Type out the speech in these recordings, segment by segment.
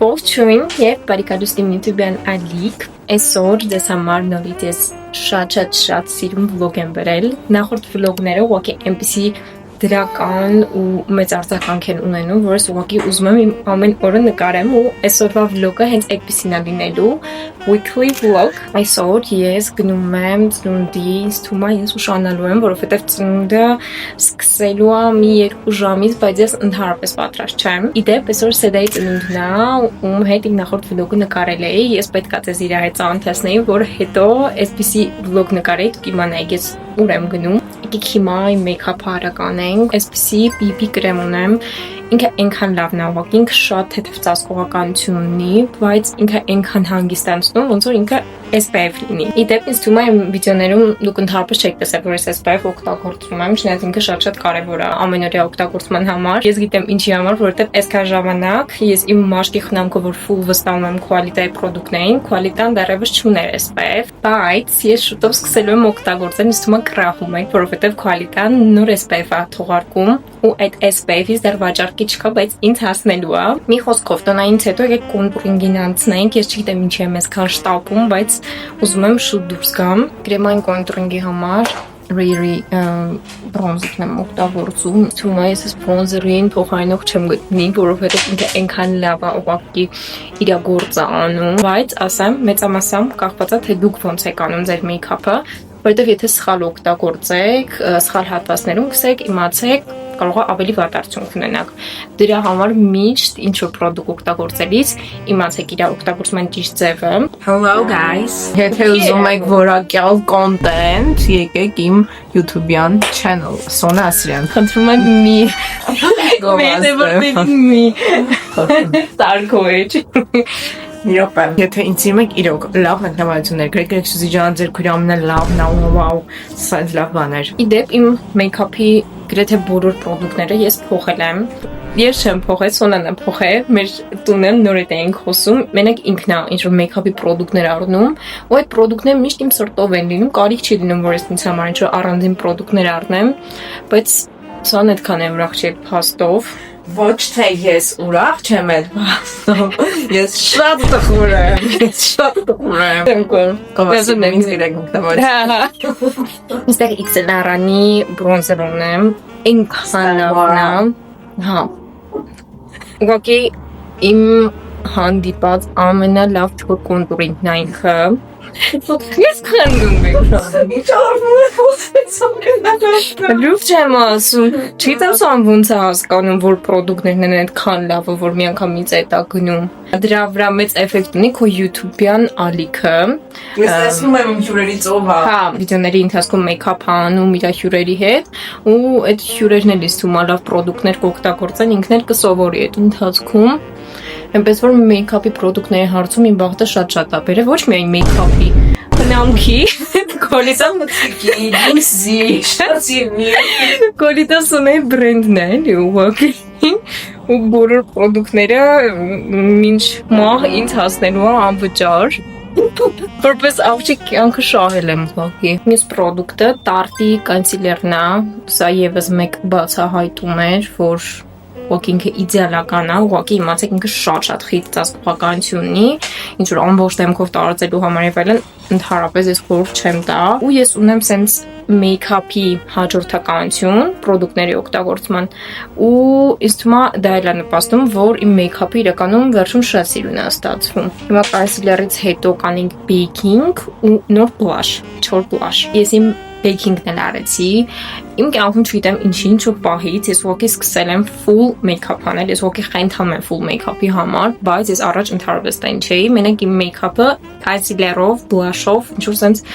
Ողջույն եւ բարեկալուստի YouTube-յան ալիք այսօր դες համար նորից ես շատ սիրում վլոգ եմ բերել նախորդ վլոգները ուղղակի այնպեսի դրական ու մեծ արձագանք են ունենում որ ես ուղղակի ուզում եմ իմ ամեն օրը նկարեմ ու այսօրվա վլոգը հենց այդպեսին է լինելու weekly vlog այսօր ես գնում եմ ծնունդի ինձ թվում է ես ուշանալու եմ որովհետեւ ծնունդը սկսելու է մի 2 ժամից բայց ես ընդհանրապես պատրաստ չեմ իդեպ այսօր Սեդայի ծնունդն է ում հետ իմ նախորդ վլոգը նկարել էի ես պետք է ձեզ իր հետ ծանոթացնեի որ հետո այսպեսի վլոգ նկարեի դուք իմանայիք ես ուր եմ գնում եկեք հիմա իմ մեյքափը արականենք այսպեսի BB կրեմ ունեմ ինքը այնքան լավն է ուղղակի ինքը շատ թեթև ծածկողականություն ունի բայց ինքը այնքան հանգստացնում ոնց որ ինքը SPF լինի իդեպ ինձ թվում է իմ վիդեոներում դուք ընդհանրապես չեք տեսել որ ես SPF օգտագործում եմ չնայած ինքը շատ կարևոր է ամենօրյա օգտագործման համար ես գիտեմ ինչի համար որովհետև այսքան ժամանակ ես իմ մաշկի խնամքով որ full վստահում եմ quality product-ներին quality-ն դեռևս չուներ SPF բայց ես շուտով սկսելու եմ օգտագործել ինձ թվում է կրախում եք որովհետև quality-ն նոր SPF-ը թողարկում ու այդ SPF-ից դեռ վաճառքի չկա, բայց ինձ հասնելու է։ Մի խոսքով տնայինից հետո եկեք կոնտուրինգին անցնենք։ Ես չգիտեմ ինչի եմ այսքան շտապում, բայց ուզում եմ շուտ դուրս գամ։ Կրեմային կոնտուրինգի համար Riri բրոնզերն եմ օգտագործում։ Թվում է ես բրոնզերին փոխարինող չեմ գտնի, որովհետև ինքը այնքան լավ է ուղղակի իր գործը անում, բայց ասեմ մեծամասամբ կախված է թե դուք ոնց եք անում ձեր մեյքափը, որովհետև եթե սխալ օգտագործեք, սխալ հատվածներում գցեք, իմացեք կարող է ավելի վատ արդյունք ունենաք։ Դրա համար միշտ ինչ որ product օգտագործելիս իմացեք իր օգտագործման ճիշտ ձևը։ Hello guys։ Եթե ուզում եք որակյալ content, եկեք իմ YouTube-յան channel Սոնա Ասրյան։ Խնդրում եմ մի մի Տարքոյչ։ Յոպա, եթե ինձ իմեք իրոք լավ մեկնաբանություններ, գրեք Սուզի ջան, ձեր քույրի ամենալավն է, վաու, սա լավ բաներ։ Իդեպ իմ մեյքափի գրեթե բոլոր product-ները ես փոխել եմ։ Ես չեմ փոխել, Սոնան է փոխել, մեր տունը նոր էինք խոսում, մենակ ինքն է ինչ-որ մեյքափի product-ներ առնում, ու այդ product-ները միշտ իմ սրտով են լինում, կարիք չի լինում, որ ես ինձ համար ինչ-որ առանձին product-ներ առնեմ, բայց Սոնան այդքան է ուրախ չի փաստով։ Ոչ թե ես ուրախ չեմ այդ փաստով, ես շատ տխուր եմ, Կովասում եմ ինձ իրեք մկտամոչ։ Իստեղ XL-արանի բրոնզեր ունեմ, ինքան լավն է, հա, ուղղակի իմ հանդիպած ամենալավ չոր կոնտուրինգն է ինքը, ես քանդում եմ Ինչ արվում է խոսեցում Լուր չեմ ասում Չգիտեմ սան ոնց է հասկանում որ պրոդուկտներն են այդքան լավը որ մի անգամից է տա գնում Դրա վրա մեծ էֆեկտ ունի քո YouTube-յան ալիքը Ես տեսնում եմ հյուրերի ծովը Հա, վիդեոների ընթացքում մեյքափ անում իր հյուրերի հետ ու այդ հյուրերն էլ իստում լավ պրոդուկտներ կօգտագործեն ինքն էլ կսովորի այդ ընթացքում Այնպես որ մեյքափի պրոդուկտների հարցում իմ բախտը շատ է բերել ոչ միայն մեյքափի, խնամքի, կոլիտան մտքի, դուսի, շացիվի, կոլիտան սոնայի բրենդն է, էլի ուղղակի ու բոլոր պրոդուկտները մինչ մահ ինձ հասնելու է անվճար Որպես աղջիկ կյանքը շահել եմ ուղղակի Մյուս պրոդուկտը Tarte կոնսիլերն է, սա եւս մեկ բացահայտում էր, որ Ուղղակի ինքը իդեալական է, ուղղակի իմացեք ինքը շատ խիտ ծածկողականություն ունի, ինչ որ ամբողջ դեմքով տարածելու համար եւ այլն, ընդհանրապես ես խորհուրդ չեմ տա։ Ու ես ունեմ sense մեյքափի հաջորդականություն, պրոդուկտների օգտագործման, ու ինձ թվում է դա էլ է նպաստում, որ իմ մեյքափը իրականում վերջում շատ սիրուն է ստացվում։ Հիմա կոնսիլերից հետո կանենք բեյքինգ ու նոր բլաշ, չոր բլաշ։ Ես իմ Baking-ն էլ արեցի, իմ կյանքում չգիտեմ ինչ ու պահից, ես ուղղակի սկսել եմ full make-up անել, ես ուղղակի խենթանում եմ full make-up-ի համար, բայց ես առաջ ընդհանրապես տայն չէի, մենակ իմ make-up-ը concealer-ով, blush-ով, ինչ-որ sense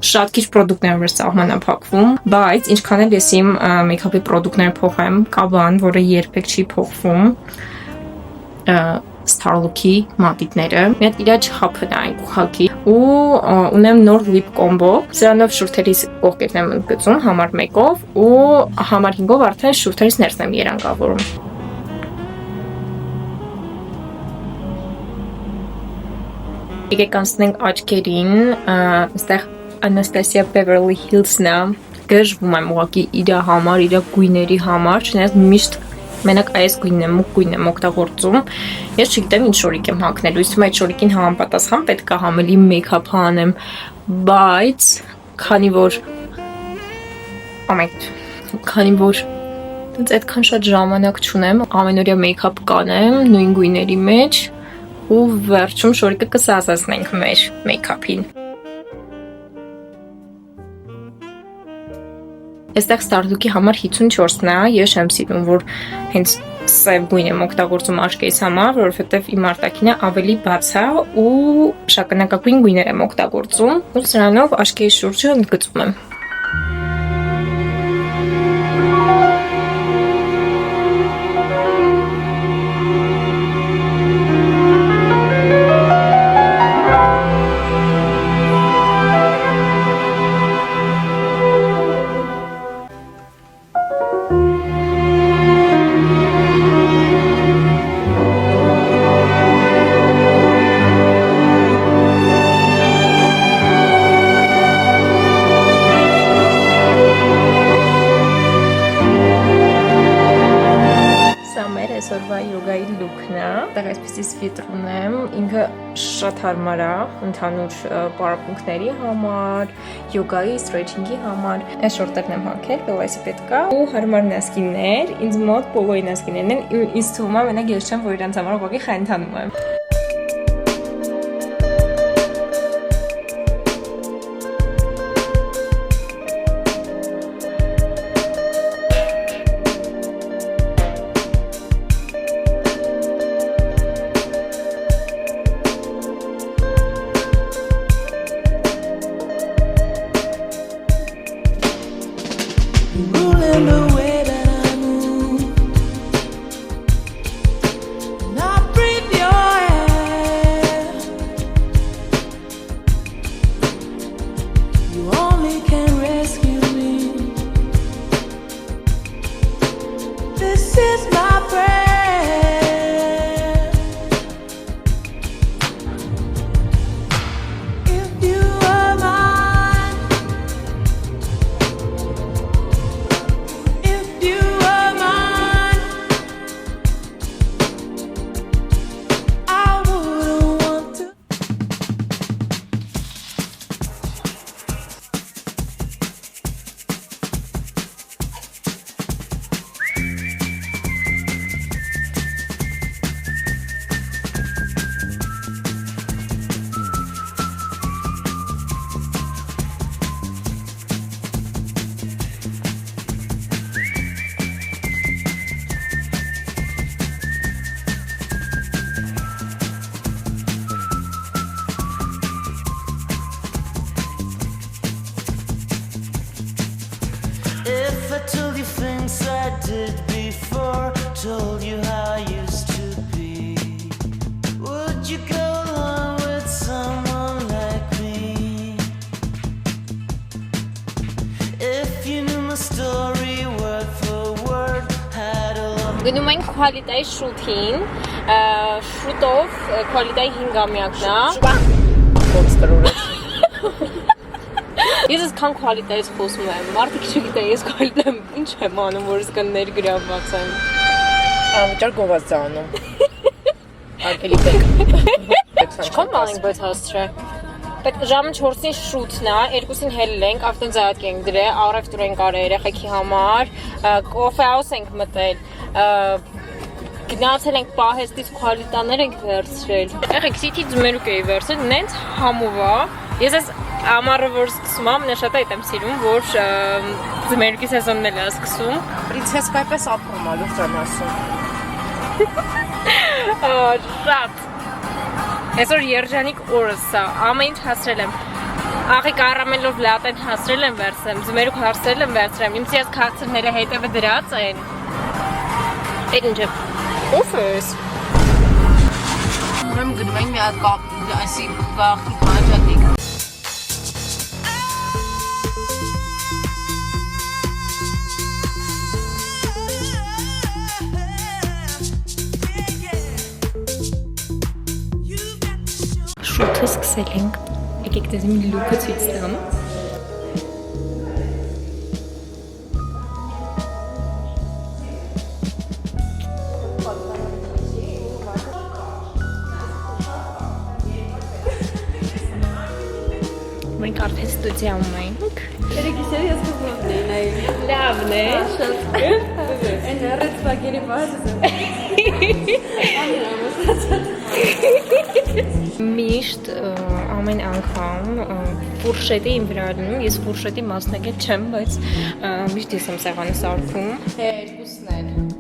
շատ քիչ պրոդուկտներով էր սահմանափակվում, բայց ինչքան էլ ես իմ make-up-ի պրոդուկտները փոխեմ, կա բան, որը երբեք չի փոխվում, Starlook-ի մատիտները, մի հատ իրա չխափն է այն ուղղակի ու ունեմ նոր lip combo, սրանով շուրթերիս կողքերն եմ ընդգծում համար 1-ով ու համար 5-ով արդեն շուրթերիս ներսն եմ երանգավորում։ Եկեք անցնենք աչքերին, այստեղ Anastasia Beverly Hills-ն է, գժվում եմ ուղղակի իր համար, իր գույների համար, չնայած միշտ Մենակ այս գույնն եմ, մուգ գույնն եմ օգտագործում։ Ես չգիտեմ ինչ շորիկ եմ հագնելու, իսկ այդ շորիկին համապատասխան պետք է համելի մեյքափ անեմ, բայց քանի որ այդքան շատ ժամանակ չունեմ, ամենօրյա մեյքափ կանեմ նույն գույների մեջ ու վերջում շորիկը կսազացնենք մեր մեյքափին։ Այստեղ Stardock-ի համար 54-ն է, ես եմ սիրում, որ հենց սև գույն եմ օգտագործում աչքերիս համար, որովհետև իմ արտաքինը ավելի բաց է ու շագանակագույն գույներ եմ օգտագործում ու սրանով աչքերի շուրջը ընդգծում եմ։ Այսօրվա յոգայի լուքն է, այդտեղ այսպեսի սվիտր ունեմ, ինքը շատ հարմար է ընդհանուր պարապմունքների համար, յոգայի, սթրեչինգի համար։ Այս շորտերն եմ հագել, վելոսիպեդ կա ու հարմար նասկիներ, ինձ մոտ պոլոյի նասկիներն են, ինձ թվում է մենակ ես չեմ, որ իրանց համար ուղղակի խենթանում եմ։ Told you how I used to be. Would you go along with someone like me? If you knew my story word for word, had a lot. Գնում ենք քվալիտայի շութին, շուտով քվալիտայի 5-ամյակն է։ Ոնց տրորեց։ Ես այսքան քվալիտայից խոսում եմ, մարդիկ չգիտեն ես քվալիտայում ինչ եմ անում, որ ես կներգրավված եմ։ Անվճար գովաց ձանում։ Արկելի պետք։ Չքան մանենք բայց հասցրե։ Պետք ժամը 4-ին շութն է, 2-ին հելել ենք, ավտոզայատկ ենք դրել, առևտուր ենք արել երեխեքի համար, կոֆե հաուս ենք մտել, գնացել ենք պահեստից քվալիտաներ ենք վերցրել։ Եղեք սիթի ձմերուկ էի վերցրել, նենց համով է։ Ես այս ամառը որ սկսում եմ, նշատ այդ եմ սիրում, որ ձմերուկի սեզոնն էլ է սկսում։ Պրինցեսկայի պես ապրում ա, լուրջ եմ ասում։ Շատ։ Այսօր երջանիկ օրս է, ամեն ինչ հասրել եմ։ Աղի կարամելով լատեն հասրել եմ վերցրեմ, ձմերուկ հասրել եմ վերցրեմ, իմ ծիած քաղցրները հետևը դրած են։ Այդ ինչ է, ով ես։ Ուրեմն գնում ենք մի հատ այսի գաղթի խանջատիկ։ Շուտը սկսել ենք, եկեք դեզ իմ լուկը ցույց տամ։ արդեն ստուդիայում ենք։ Երեքիշերը ես կողմն էի նայել։ Լավն է։ Այն ռեդ բագերի բարձր։ Միշտ ամեն անգամ ֆուրշետի իմ վրա լինում, ես ֆուրշետի մասնակից չեմ, բայց միշտ ես եմ սեղանը սարքում։ Երկուսն էլ։